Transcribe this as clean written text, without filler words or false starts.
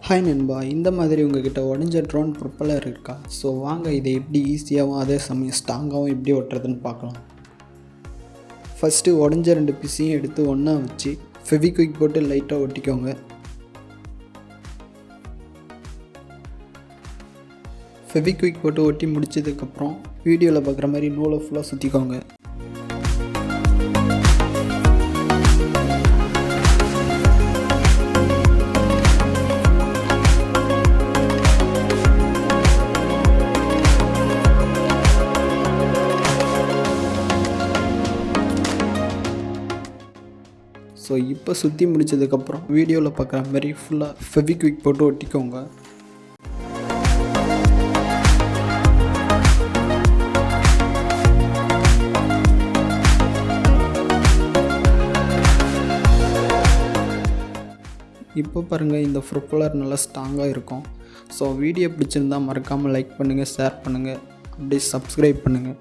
Hi நண்பா, இந்த மாதிரி உங்ககிட்ட உடஞ்ச ட்ரோன் ப்ரொப்பல்லர் இருக்கா? ஸோ வாங்க இதை எப்படி ஈஸியாகவும் அதே சமயம் ஸ்ட்ராங்காகவும் எப்படி ஒட்டுறதுன்னு பார்க்கலாம். ஃபஸ்ட்டு உடஞ்ச 2 பீஸையும் எடுத்து ஒன்றா வச்சு ஃபெவிக்விக் போட்டு லைட்டாக ஒட்டிக்கோங்க. ஃபெவிக்விக் போட்டு ஒட்டி முடிச்சதுக்கப்புறம் வீடியோவில் பார்க்குற மாதிரி நூலை ஃபுல்லாக சுற்றிக்கோங்க. ஸோ இப்போ சுற்றி முடித்ததுக்கப்புறம் வீடியோவில் பார்க்குற மாதிரி ஃபுல்லாக ஃபெவிக்விக் போட்டு ஒட்டிக்கோங்க. இப்போ பாருங்கள், இந்த ப்ரொப்பல்லர் நல்லா ஸ்ட்ராங்காக இருக்கும். ஸோ வீடியோ பிடிச்சிருந்தால் மறக்காமல் லைக் பண்ணுங்கள், ஷேர் பண்ணுங்கள், அப்படியே சப்ஸ்கிரைப் பண்ணுங்கள்.